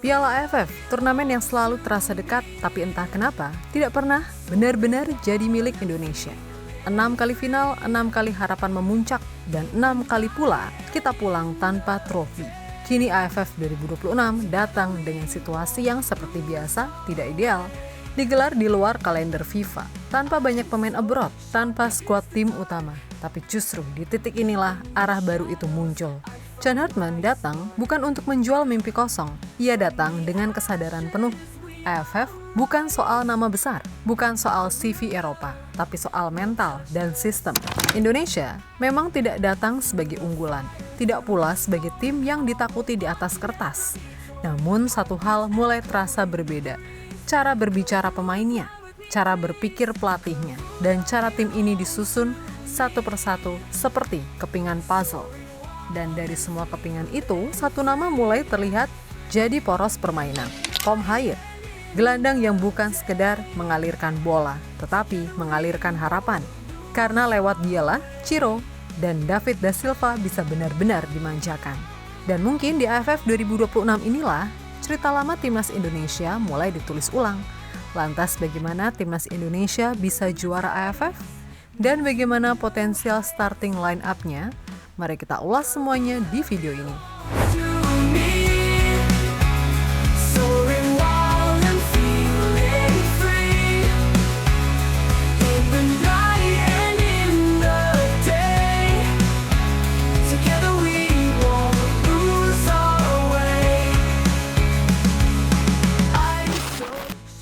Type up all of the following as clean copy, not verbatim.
Piala AFF, turnamen yang selalu terasa dekat, tapi entah kenapa tidak pernah benar-benar jadi milik Indonesia. 6 kali final, 6 kali harapan memuncak, dan 6 kali pula kita pulang tanpa trofi. Kini AFF 2026 datang dengan situasi yang seperti biasa tidak ideal. Digelar di luar kalender FIFA, tanpa banyak pemain abroad, tanpa skuad tim utama. Tapi justru di titik inilah arah baru itu muncul. John Hartman datang bukan untuk menjual mimpi kosong. Ia datang dengan kesadaran penuh. AFF bukan soal nama besar, bukan soal CV Eropa, tapi soal mental dan sistem. Indonesia memang tidak datang sebagai unggulan, tidak pula sebagai tim yang ditakuti di atas kertas. Namun satu hal mulai terasa berbeda, cara berbicara pemainnya, cara berpikir pelatihnya, dan cara tim ini disusun satu persatu seperti kepingan puzzle. Dan dari semua kepingan itu, satu nama mulai terlihat jadi poros permainan. Tom Hyatt, gelandang yang bukan sekedar mengalirkan bola, tetapi mengalirkan harapan. Karena lewat dialah Ciro dan David da Silva bisa benar-benar dimanjakan. Dan mungkin di AFF 2026 inilah cerita lama Timnas Indonesia mulai ditulis ulang. Lantas bagaimana Timnas Indonesia bisa juara AFF? Dan bagaimana potensial starting line-up-nya? Mari kita ulas semuanya di video ini.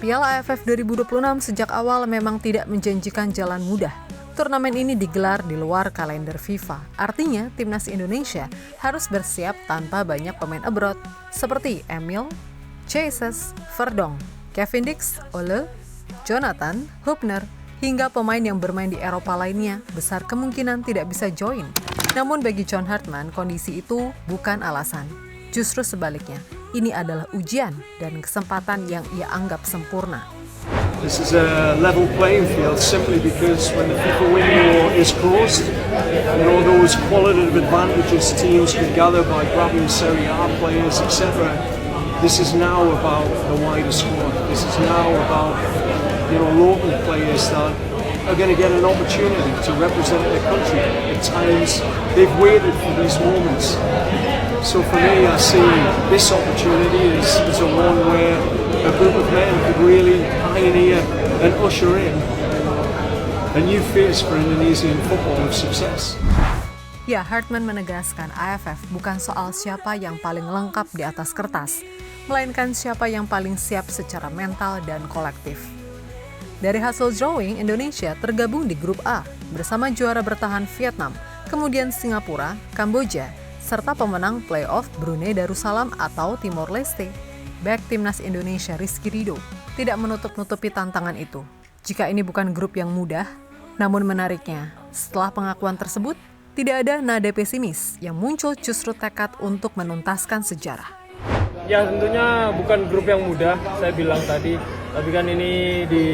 Piala AFF 2026 sejak awal memang tidak menjanjikan jalan mudah. Turnamen ini digelar di luar kalender FIFA. Artinya, Timnas Indonesia harus bersiap tanpa banyak pemain abroad seperti Emil, Jesus, Verdonk, Kevin Dix, Ole, Jonathan, Hubner, hingga pemain yang bermain di Eropa lainnya besar kemungkinan tidak bisa join. Namun bagi John Hartman, kondisi itu bukan alasan. Justru sebaliknya, ini adalah ujian dan kesempatan yang ia anggap sempurna. This is a level playing field simply because when the FIFA window is closed, all those qualitative advantages teams can gather by grabbing Serie A players, etc. This is now about the wider squad. This is now about local players that are going to get an opportunity to represent their country. At times they've waited for these moments. So for me, I see this opportunity as a one where a group of men could really pioneer and usher in a new phase for Indonesian football of success. Ya, Hartman menegaskan AFF bukan soal siapa yang paling lengkap di atas kertas, melainkan siapa yang paling siap secara mental dan kolektif. Dari hasil drawing, Indonesia tergabung di grup A bersama juara bertahan Vietnam, kemudian Singapura, Kamboja, serta pemenang playoff Brunei Darussalam atau Timor Leste. Bek Timnas Indonesia Rizky Ridho tidak menutup-nutupi tantangan itu. Jika ini bukan grup yang mudah, namun menariknya, setelah pengakuan tersebut, tidak ada nada pesimis yang muncul justru tekad untuk menuntaskan sejarah. Ya tentunya bukan grup yang mudah, saya bilang tadi. Tapi kan ini di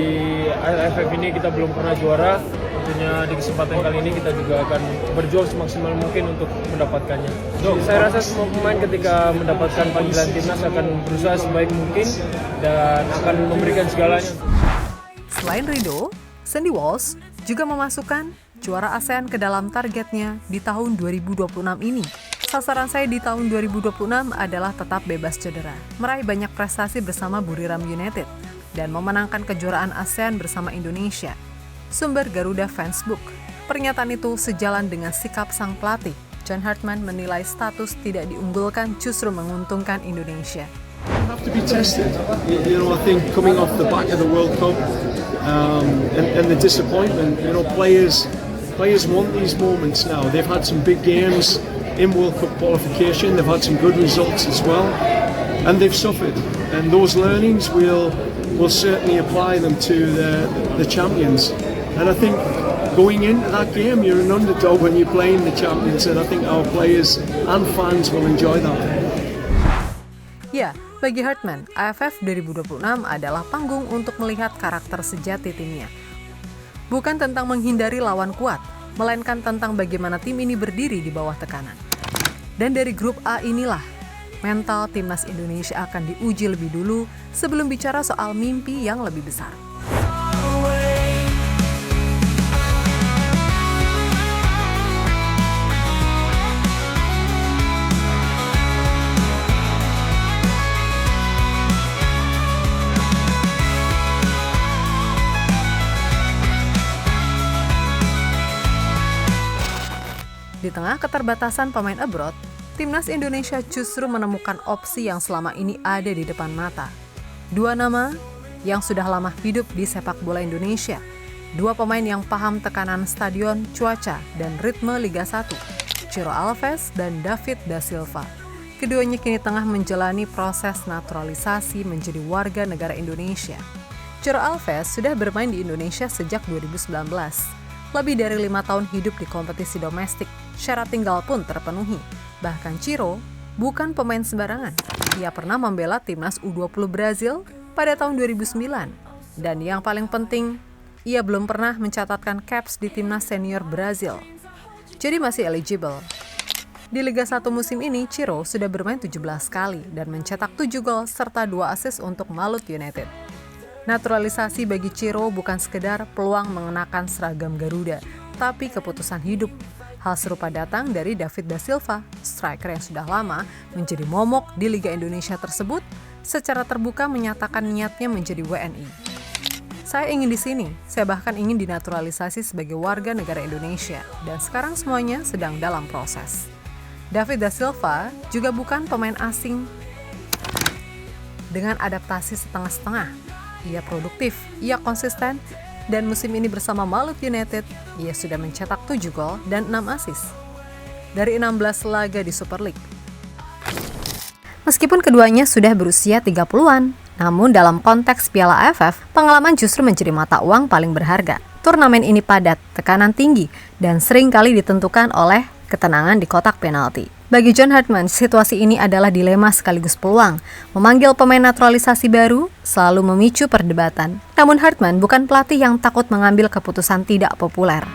AFF ini kita belum pernah juara. Tentunya di kesempatan kali ini kita juga akan berjuang semaksimal mungkin untuk mendapatkannya. Saya rasa semua pemain ketika mendapatkan panggilan timnas akan berusaha sebaik mungkin dan akan memberikan segalanya. Selain Ridho, Sandy Walsh juga memasukkan juara ASEAN ke dalam targetnya di tahun 2026 ini. Sasaran saya di tahun 2026 adalah tetap bebas cedera, meraih banyak prestasi bersama Buriram United, dan memenangkan kejuaraan ASEAN bersama Indonesia. Sumber Garuda Fansbook. Pernyataan itu sejalan dengan sikap sang pelatih. John Hartman menilai status tidak diunggulkan justru menguntungkan Indonesia. Have to be tested. I think coming off the back of the World Cup and the disappointment, players want these moments now. They've had some big games in World Cup qualification. They've had some good results as well, and they've suffered. And those learnings will certainly apply them to the champions. And I think going into that game, you're an underdog when you're playing the champions, and I think our players and fans will enjoy that. Ya, bagi Hartman, AFF 2026 adalah panggung untuk melihat karakter sejati timnya. Bukan tentang menghindari lawan kuat, melainkan tentang bagaimana tim ini berdiri di bawah tekanan. Dan dari grup A inilah mental timnas Indonesia akan diuji lebih dulu sebelum bicara soal mimpi yang lebih besar. Di tengah keterbatasan pemain abroad, timnas Indonesia justru menemukan opsi yang selama ini ada di depan mata. Dua nama yang sudah lama hidup di sepak bola Indonesia. Dua pemain yang paham tekanan stadion, cuaca, dan ritme Liga 1. Ciro Alves dan David da Silva. Keduanya kini tengah menjalani proses naturalisasi menjadi warga negara Indonesia. Ciro Alves sudah bermain di Indonesia sejak 2019. Lebih dari 5 tahun hidup di kompetisi domestik, syarat tinggal pun terpenuhi. Bahkan Ciro bukan pemain sembarangan. Ia pernah membela timnas U20 Brazil pada tahun 2009. Dan yang paling penting, ia belum pernah mencatatkan caps di timnas senior Brazil. Jadi masih eligible. Di Liga 1 musim ini, Ciro sudah bermain 17 kali dan mencetak 7 gol serta 2 assist untuk Malut United. Naturalisasi bagi Ciro bukan sekedar peluang mengenakan seragam Garuda, tapi keputusan hidup. Hal serupa datang dari David da Silva, striker yang sudah lama menjadi momok di Liga Indonesia tersebut, secara terbuka menyatakan niatnya menjadi WNI. Saya ingin di sini, saya bahkan ingin dinaturalisasi sebagai warga negara Indonesia, dan sekarang semuanya sedang dalam proses. David da Silva juga bukan pemain asing dengan adaptasi setengah-setengah. Ia produktif, ia konsisten, dan musim ini bersama Malut United, ia sudah mencetak 7 gol dan 6 assist dari 16 laga di Super League. Meskipun keduanya sudah berusia 30-an, namun dalam konteks Piala AFF, pengalaman justru menjadi mata uang paling berharga. Turnamen ini padat, tekanan tinggi, dan sering kali ditentukan oleh ketenangan di kotak penalti. Bagi John Hartman, situasi ini adalah dilema sekaligus peluang. Memanggil pemain naturalisasi baru selalu memicu perdebatan. Namun Hartman bukan pelatih yang takut mengambil keputusan tidak populer.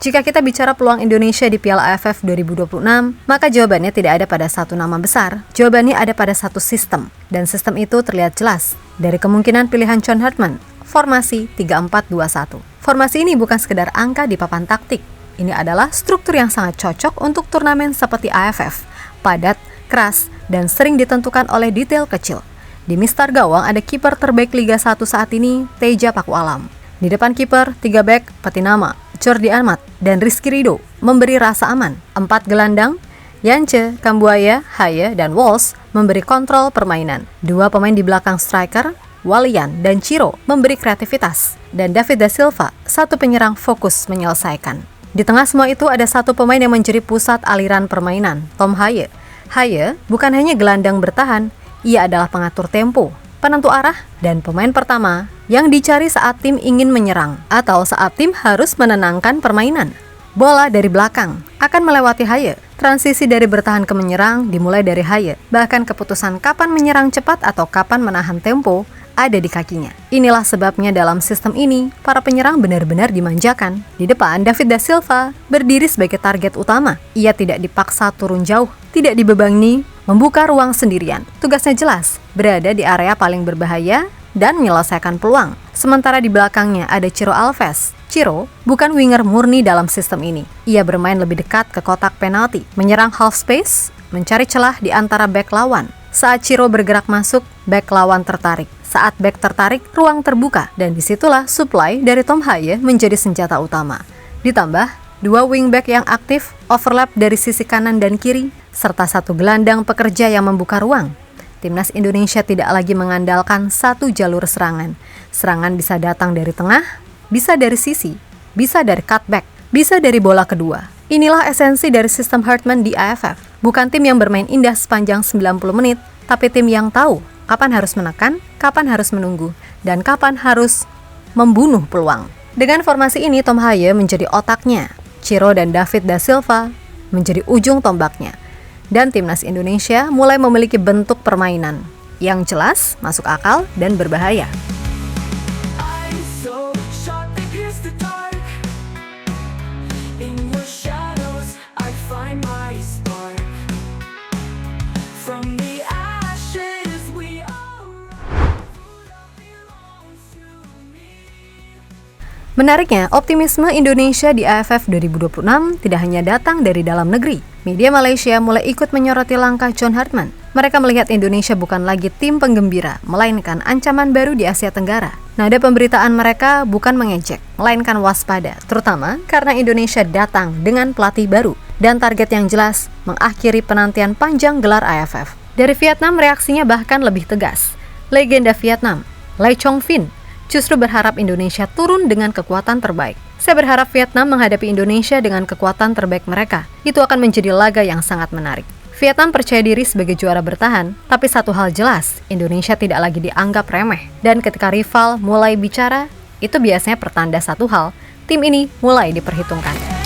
Jika kita bicara peluang Indonesia di Piala AFF 2026, maka jawabannya tidak ada pada satu nama besar. Jawabannya ada pada satu sistem. Dan sistem itu terlihat jelas dari kemungkinan pilihan John Hartman, formasi 3-4-2-1. Formasi ini bukan sekedar angka di papan taktik. Ini adalah struktur yang sangat cocok untuk turnamen seperti AFF. Padat, keras, dan sering ditentukan oleh detail kecil. Di mistar gawang ada kiper terbaik Liga 1 saat ini, Teja Pakualam. Di depan kiper, 3 bek, Patinama, Jordi Amat, dan Rizky Ridho memberi rasa aman. 4 gelandang, Yance, Kambuaya, Haye, dan Walsh memberi kontrol permainan. 2 pemain di belakang striker, Walian dan Ciro memberi kreativitas. Dan David da Silva, 1 penyerang fokus menyelesaikan. Di tengah semua itu ada 1 pemain yang menjadi pusat aliran permainan, Tom Haye. Haye bukan hanya gelandang bertahan, ia adalah pengatur tempo, penentu arah, dan pemain pertama yang dicari saat tim ingin menyerang atau saat tim harus menenangkan permainan. Bola dari belakang akan melewati Haye. Transisi dari bertahan ke menyerang dimulai dari Haye. Bahkan keputusan kapan menyerang cepat atau kapan menahan tempo ada di kakinya. Inilah sebabnya dalam sistem ini, para penyerang benar-benar dimanjakan. Di depan, David da Silva berdiri sebagai target utama. Ia tidak dipaksa turun jauh, tidak dibebani membuka ruang sendirian. Tugasnya jelas, berada di area paling berbahaya dan menyelesaikan peluang. Sementara di belakangnya ada Ciro Alves. Ciro bukan winger murni dalam sistem ini. Ia bermain lebih dekat ke kotak penalti, menyerang half space, mencari celah di antara bek lawan. Saat Ciro bergerak masuk, bek lawan tertarik. Saat bek tertarik, ruang terbuka, dan disitulah supply dari Tom Haye menjadi senjata utama. Ditambah, 2 wingback yang aktif, overlap dari sisi kanan dan kiri, serta 1 gelandang pekerja yang membuka ruang. Timnas Indonesia tidak lagi mengandalkan 1 jalur serangan. Serangan bisa datang dari tengah, bisa dari sisi, bisa dari cutback, bisa dari bola kedua. Inilah esensi dari sistem Hartman di AFF. Bukan tim yang bermain indah sepanjang 90 menit, tapi tim yang tahu kapan harus menekan, kapan harus menunggu, dan kapan harus membunuh peluang. Dengan formasi ini, Tom Haye menjadi otaknya, Ciro dan David da Silva menjadi ujung tombaknya. Dan timnas Indonesia mulai memiliki bentuk permainan. yang jelas, masuk akal, dan berbahaya. Menariknya, optimisme Indonesia di AFF 2026 tidak hanya datang dari dalam negeri. Media Malaysia mulai ikut menyoroti langkah John Hartman. Mereka melihat Indonesia bukan lagi tim penggembira, melainkan ancaman baru di Asia Tenggara. Nada pemberitaan mereka bukan mengejek, melainkan waspada, terutama karena Indonesia datang dengan pelatih baru dan target yang jelas mengakhiri penantian panjang gelar AFF. Dari Vietnam, reaksinya bahkan lebih tegas. Legenda Vietnam, Lai Chong Vin, justru berharap Indonesia turun dengan kekuatan terbaik. Saya berharap Vietnam menghadapi Indonesia dengan kekuatan terbaik mereka. Itu akan menjadi laga yang sangat menarik. Vietnam percaya diri sebagai juara bertahan, tapi satu hal jelas, Indonesia tidak lagi dianggap remeh. Dan ketika rival mulai bicara, itu biasanya pertanda satu hal, tim ini mulai diperhitungkan.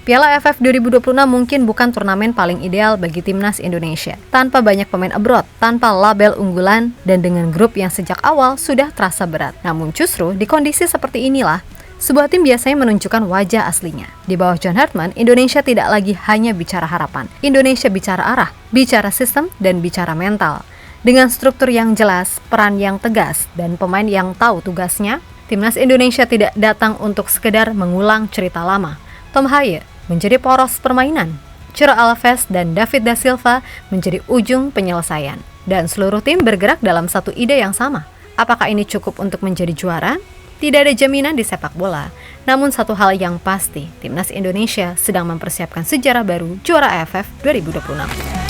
Piala AFF 2026 mungkin bukan turnamen paling ideal bagi timnas Indonesia. Tanpa banyak pemain abroad, tanpa label unggulan, dan dengan grup yang sejak awal sudah terasa berat. Namun justru di kondisi seperti inilah, sebuah tim biasanya menunjukkan wajah aslinya. Di bawah John Hartman, Indonesia tidak lagi hanya bicara harapan. Indonesia bicara arah, bicara sistem, dan bicara mental. Dengan struktur yang jelas, peran yang tegas, dan pemain yang tahu tugasnya, timnas Indonesia tidak datang untuk sekedar mengulang cerita lama. Tom Haye menjadi poros permainan, Ciro Alves dan David da Silva menjadi ujung penyelesaian, dan seluruh tim bergerak dalam satu ide yang sama. Apakah ini cukup untuk menjadi juara? Tidak ada jaminan di sepak bola, namun satu hal yang pasti, timnas Indonesia sedang mempersiapkan sejarah baru juara AFF 2026.